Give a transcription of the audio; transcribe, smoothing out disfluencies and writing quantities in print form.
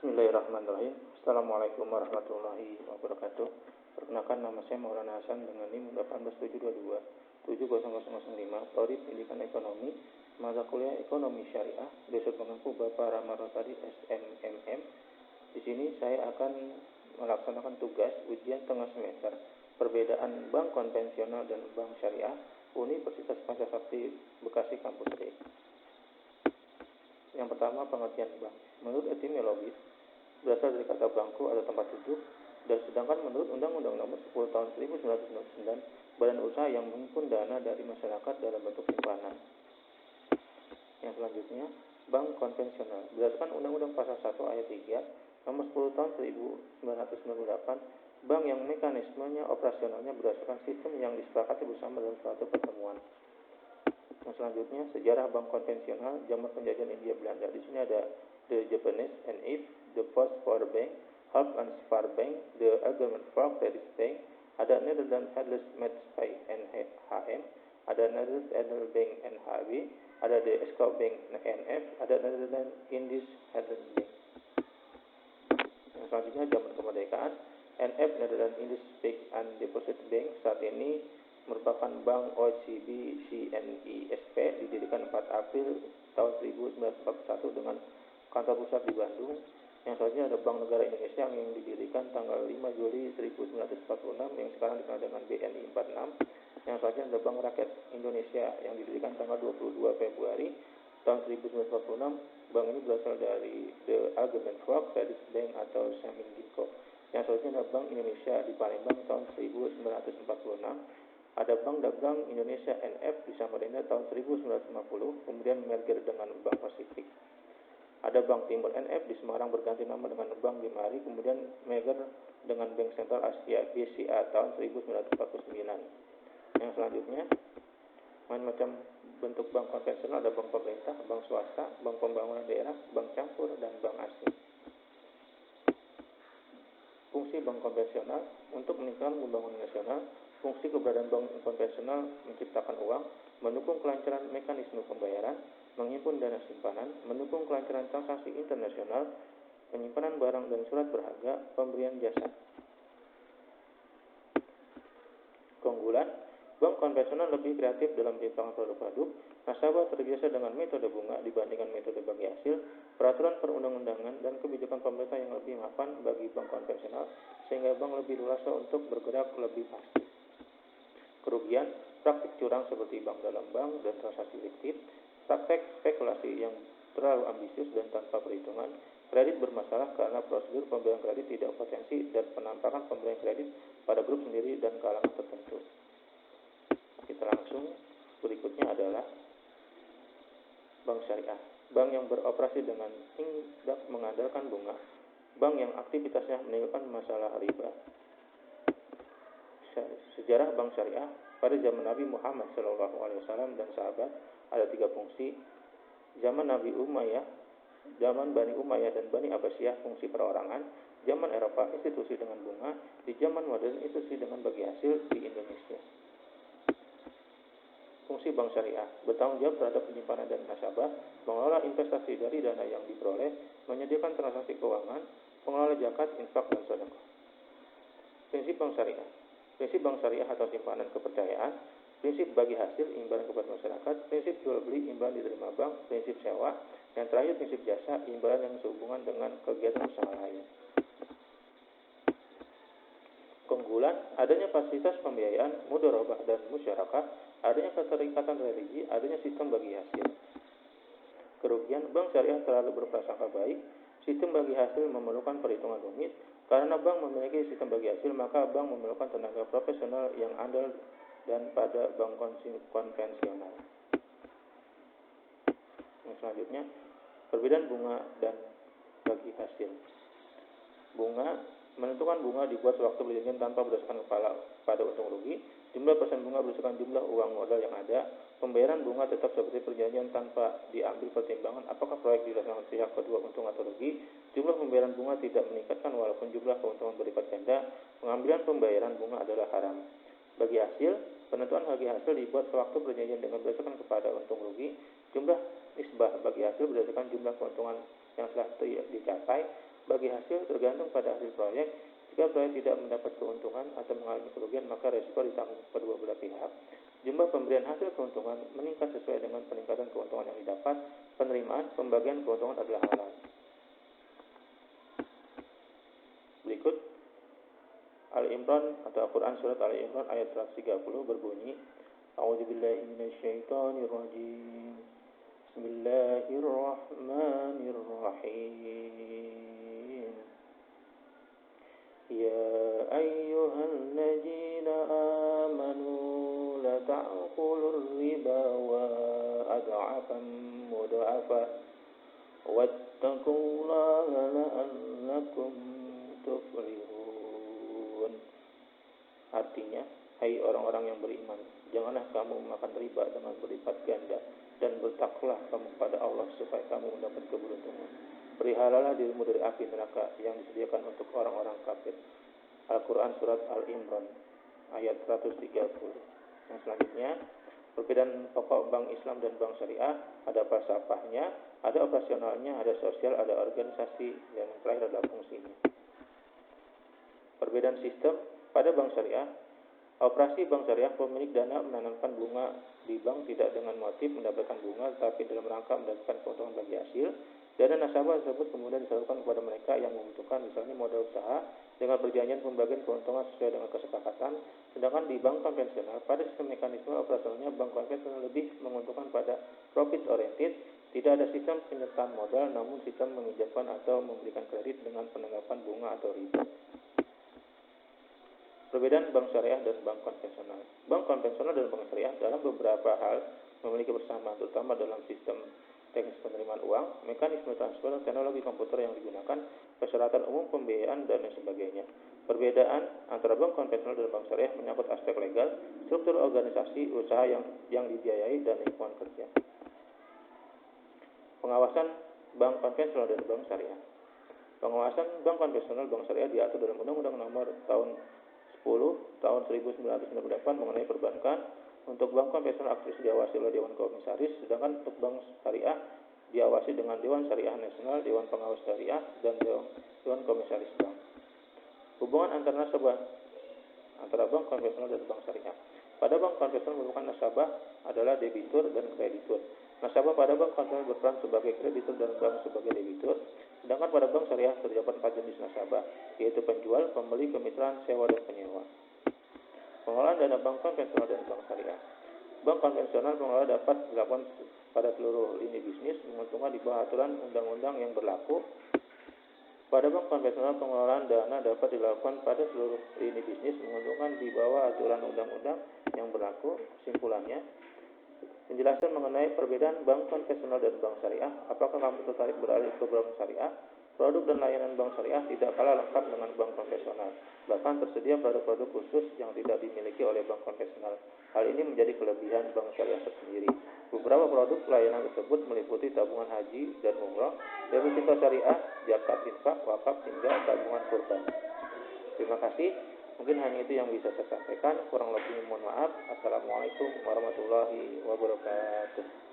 Bismillahirrahmanirrahim. Assalamualaikum warahmatullahi wabarakatuh. Perkenalkan, nama saya Maulana Hasan dengan NIM 18722 70005, Prodi Pendidikan Ekonomi, mata kuliah Ekonomi Syariah, besok mengaku Bapak Rahmat Rosadi SMMM. Di sini saya akan melaksanakan tugas ujian tengah semester perbedaan bank konvensional dan bank syariah Universitas Pancasakti Bekasi Kampus D. Yang pertama, pengertian bank. Menurut etimologis, berasal dari kata bangku atau tempat duduk, dan sedangkan menurut Undang-Undang Nomor 10 Tahun 1999, badan usaha yang menghimpun dana dari masyarakat dalam bentuk simpanan. Yang selanjutnya, bank konvensional. Berdasarkan Undang-Undang Pasal 1 Ayat 3 Nomor 10 Tahun 1998, bank yang mekanismenya operasionalnya berdasarkan sistem yang disepakati bersama dalam suatu pertemuan. Yang selanjutnya, sejarah bank konvensional zaman penjajahan India Belanda. Di sini ada the Japanese and If, the Post-War Bank, Half and Spar Bank, the Argument for Credit Bank, ada Netherlands Headless Maatschappai NHM, ada Netherlands Edel Bank NHB, ada the Escrow Bank NF, ada Netherlands Indies Headless Bank. Yang selanjutnya, zaman kemerdekaan, NF Netherlands Indies Bank and Deposit Bank saat ini merupakan bank OCB CNISP, didirikan 4 April tahun 1941 dengan kantor pusat di Bandung. Yang selanjutnya ada Bank Negara Indonesia yang didirikan tanggal 5 Juli 1946 yang sekarang dikenal dengan BNI 46. Yang selanjutnya ada Bank Rakyat Indonesia yang didirikan tanggal 22 Februari tahun 1946. Bank ini berasal dari The Argument for Credit Bank atau Samin Ginko. Yang selanjutnya ada Bank Indonesia di Palembang tahun 1946. Ada Bank Dagang Indonesia NF di Samarinda tahun 1950, kemudian merger dengan Bank Pasifik. Ada Bank Timur NF di Semarang berganti nama dengan Bank Bimari, kemudian merger dengan Bank Sentral Asia BCA tahun 1949. Yang selanjutnya, macam bentuk bank konvensional ada bank pemerintah, bank swasta, bank pembangunan daerah, bank campur, dan bank asing. Fungsi bank konvensional untuk meningkatkan pembangunan nasional. Fungsi keberadaan bank konvensional menciptakan uang, mendukung kelancaran mekanisme pembayaran, menghimpun dana simpanan, mendukung kelancaran transaksi internasional, penyimpanan barang dan surat berharga, pemberian jasa. Keunggulan, bank konvensional lebih kreatif dalam penciptaan produk-produk, nasabah terbiasa dengan metode bunga dibandingkan metode bagi hasil, peraturan perundang-undangan, dan kebijakan pemerintah yang lebih mapan bagi bank konvensional, sehingga bank lebih luas untuk bergerak lebih pasti. Kerugian, praktik curang seperti bank dalam bank dan transaksi fiktif, praktek spekulasi yang terlalu ambisius dan tanpa perhitungan, kredit bermasalah karena prosedur pemberian kredit tidak potensi, dan penampakan pemberian kredit pada grup sendiri dan kalangan tertentu. Kita langsung, berikutnya adalah bank syariah. Bank yang beroperasi dengan tidak mengandalkan bunga, bank yang aktivitasnya meninggalkan masalah riba. Sejarah bank syariah pada zaman Nabi Muhammad SAW dan sahabat ada 3 fungsi. Zaman Nabi Umayyah, zaman Bani Umayyah dan Bani Abbasiyah fungsi perorangan, zaman Eropa institusi dengan bunga, di zaman modern institusi dengan bagi hasil di Indonesia. Fungsi bank syariah bertanggung jawab terhadap penyimpanan dan nasabah, mengelola investasi dari dana yang diperoleh, menyediakan transaksi keuangan, pengelola zakat, infak, dan sedekah. Prinsip bank syariah. Prinsip bank syariah atau simpanan kepercayaan, prinsip bagi hasil imbalan kepada masyarakat, prinsip jual beli imbalan diterima bank, prinsip sewa, yang terakhir prinsip jasa imbalan yang sehubungan dengan kegiatan usaha lain. Keunggulan, adanya fasilitas pembiayaan, mudharabah dan musyarakah, adanya keterikatan religi, adanya sistem bagi hasil. Kerugian, bank syariah terlalu berprasangka baik, sistem bagi hasil memerlukan perhitungan rumit. Karena bank memiliki sistem bagi hasil, maka bank memerlukan tenaga profesional yang andal dan pada bank konvensional. Yang selanjutnya, perbedaan bunga dan bagi hasil. Bunga, menentukan bunga dibuat sewaktu perjanjian tanpa berdasarkan pada untung rugi. Jumlah persen bunga berdasarkan jumlah uang modal yang ada. Pembayaran bunga tetap seperti perjanjian tanpa diambil pertimbangan apakah proyek dilaksanakan pihak kedua untung atau rugi. Jumlah pembayaran bunga tidak meningkatkan walaupun jumlah keuntungan berlipat ganda. Pengambilan pembayaran bunga adalah haram. Bagi hasil, penentuan bagi hasil dibuat sewaktu perjanjian dengan berdasarkan kepada untung rugi. Jumlah nisbah bagi hasil berdasarkan jumlah keuntungan yang telah dicapai. Bagi hasil tergantung pada hasil proyek. Jika proyek tidak mendapat keuntungan atau mengalami kerugian, maka resiko ditanggung kedua belah pihak. Jumlah pemberian hasil keuntungan meningkat sesuai dengan peningkatan keuntungan yang didapat. Penerimaan pembagian keuntungan adalah halal. Berikut Al-Imran atau Al-Quran surat Al-Imran ayat 130 berbunyi, A'udzubillahi minasyaitonirrajim. Bismillahirrahmanirrahim. Ya ayyuhalladzina amanu la ta'kulur riba wa ad'afan mud'afa wattaqullaha la'allakum tuflihun. Artinya, hai orang-orang yang beriman, janganlah kamu memakan riba dengan berlipat ganda, dan bertakwalah kamu kepada Allah supaya kamu mendapat keberuntungan. Peliharalah dirimu dari api neraka yang disediakan untuk orang-orang kafir. Al-Quran surat Al-Imran ayat 130. Yang selanjutnya, perbedaan pokok bank Islam dan bank syariah, ada falsafahnya, ada operasionalnya, ada sosial, ada organisasi, dan yang terakhir adalah fungsinya. Perbedaan sistem pada bank syariah. Operasi bank syariah, pemilik dana menanamkan bunga di bank tidak dengan motif mendapatkan bunga, tapi dalam rangka mendapatkan keuntungan bagi hasil. Dana nasabah tersebut kemudian disalurkan kepada mereka yang membutuhkan, misalnya modal usaha, dengan perjanjian pembagian keuntungan sesuai dengan kesepakatan. Sedangkan di bank konvensional, pada sistem mekanisme operasionalnya, bank konvensional lebih menguntungkan pada profit oriented. Tidak ada sistem penyertaan modal, namun sistem meminjamkan atau memberikan kredit dengan penanggapan bunga atau riba. Perbedaan bank syariah dan bank konvensional. Bank konvensional dan bank syariah dalam beberapa hal memiliki persamaan, terutama dalam sistem teknis penerimaan uang, mekanisme transfer, teknologi komputer yang digunakan, persyaratan umum pembiayaan, dan lain sebagainya. Perbedaan antara bank konvensional dan bank syariah menyangkut aspek legal, struktur organisasi, usaha yang dibiayai, dan lingkungan kerja. Pengawasan bank konvensional dan bank syariah. Pengawasan bank konvensional bank syariah diatur dalam Undang-Undang Nomor tahun 1998 mengenai perbankan. Untuk bank konvensional aktivitas diawasi oleh Dewan Komisaris, sedangkan untuk bank syariah diawasi dengan Dewan Syariah Nasional, Dewan Pengawas Syariah, dan Dewan Komisaris Bank. Hubungan antara nasabah antara bank konvensional dan bank syariah. Pada bank konvensional merupakan nasabah adalah debitur dan kreditur. Nasabah pada bank konvensional berperan sebagai kreditur dan bank sebagai debitur. Sedangkan pada bank syariah terdapat 4 jenis nasabah, yaitu penjual, pembeli, kemitraan, sewa, dan penyewa. Pengelolaan dana bank konvensional dan bank syariah. Bank konvensional pengelola dapat dilakukan pada seluruh lini bisnis, menguntungkan di bawah aturan undang-undang yang berlaku. Pada bank konvensional pengelolaan dana dapat dilakukan pada seluruh lini bisnis, menguntungkan di bawah aturan undang-undang yang berlaku. Kesimpulannya, penjelasan mengenai perbedaan bank konvensional dan bank syariah. Apakah kamu tertarik beralih ke bank syariah? Produk dan layanan bank syariah tidak kalah lengkap dengan bank konvensional. Bahkan tersedia produk-produk khusus yang tidak dimiliki oleh bank konvensional. Hal ini menjadi kelebihan bank syariah tersendiri. Beberapa produk layanan tersebut meliputi tabungan haji dan umroh, deposito syariah, zakat infak, wakaf, hingga tabungan kurban. Terima kasih. Mungkin hanya itu yang bisa saya sampaikan. Kurang lebihnya mohon maaf. Assalamualaikum warahmatullahi wabarakatuh.